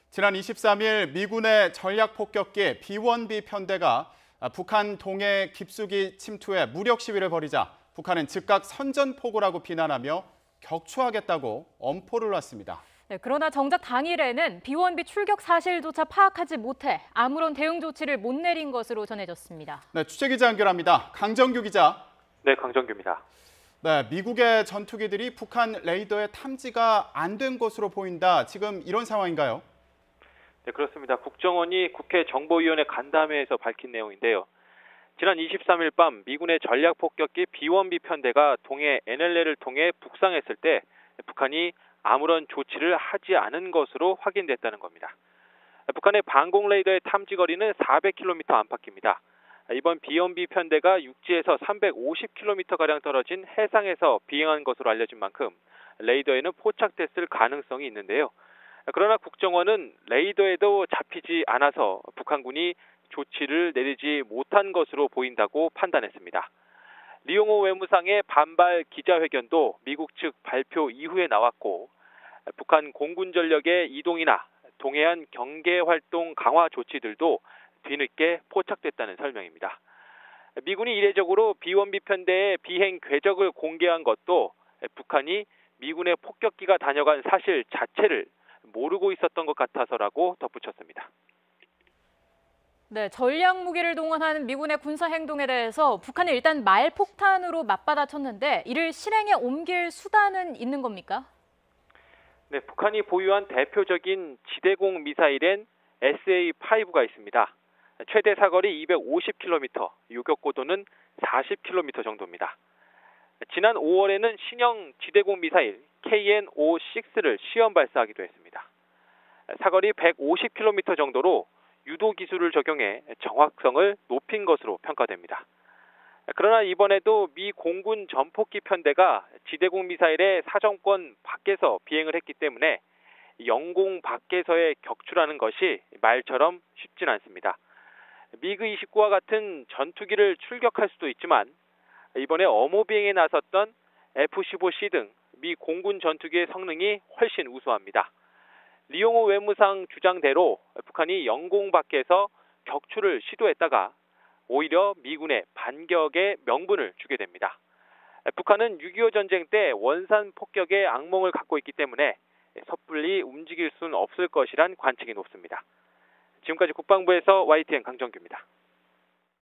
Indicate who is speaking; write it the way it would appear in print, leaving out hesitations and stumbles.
Speaker 1: 지난 23일 미군의 전략폭격기 B-1B 편대가 북한 동해 깊숙이 침투해 무력 시위를 벌이자 북한은 즉각 선전포고라고 비난하며 격추하겠다고 엄포를 놨습니다.
Speaker 2: 네, 그러나 정작 당일에는 B-1B 출격 사실조차 파악하지 못해 아무런 대응 조치를 못 내린 것으로 전해졌습니다.
Speaker 1: 네, 취재기자 연결합니다. 강정규 기자.
Speaker 3: 네, 강정규입니다.
Speaker 1: 네, 미국의 전투기들이 북한 레이더에 탐지가 안 된 것으로 보인다. 지금 이런 상황인가요?
Speaker 3: 네, 그렇습니다. 국정원이 국회 정보위원회 간담회에서 밝힌 내용인데요. 지난 23일 밤 미군의 전략폭격기 B-1B 편대가 동해 NLL을 통해 북상했을 때 북한이 아무런 조치를 하지 않은 것으로 확인됐다는 겁니다. 북한의 방공 레이더의 탐지 거리는 400km 안팎입니다. 이번 B-1B 편대가 육지에서 350km가량 떨어진 해상에서 비행한 것으로 알려진 만큼 레이더에는 포착됐을 가능성이 있는데요. 그러나 국정원은 레이더에도 잡히지 않아서 북한군이 조치를 내리지 못한 것으로 보인다고 판단했습니다. 리용호 외무상의 반발 기자회견도 미국 측 발표 이후에 나왔고 북한 공군 전력의 이동이나 동해안 경계 활동 강화 조치들도 뒤늦게 포착됐다는 설명입니다. 미군이 이례적으로 B-1B 편대의 비행 궤적을 공개한 것도 북한이 미군의 폭격기가 다녀간 사실 자체를 모르고 있었던 것 같아서라고 덧붙였습니다.
Speaker 2: 네, 전략 무기를 동원하는 미군의 군사 행동에 대해서 북한이 일단 말폭탄으로 맞받아쳤는데 이를 실행에 옮길 수단은 있는 겁니까?
Speaker 3: 네, 북한이 보유한 대표적인 지대공 미사일엔 SA-5가 있습니다. 최대 사거리 250km, 요격고도는 40km 정도입니다. 지난 5월에는 신형 지대공 미사일 KN-5-6를 시험 발사하기도 했습니다. 사거리 150km 정도로 유도 기술을 적용해 정확성을 높인 것으로 평가됩니다. 그러나 이번에도 미 공군 전폭기 편대가 지대공 미사일의 사정권 밖에서 비행을 했기 때문에 영공 밖에서의 격추라는 것이 말처럼 쉽진 않습니다. 미그-29와 같은 전투기를 출격할 수도 있지만 이번에 엄호 비행에 나섰던 F-15C 등 미 공군 전투기의 성능이 훨씬 우수합니다. 리용호 외무상 주장대로 북한이 영공 밖에서 격추를 시도했다가 오히려 미군의 반격의 명분을 주게 됩니다. 북한은 6.25 전쟁 때 원산 폭격의 악몽을 갖고 있기 때문에 섣불리 움직일 수는 없을 것이란 관측이 높습니다. 지금까지 국방부에서 YTN 강정규입니다.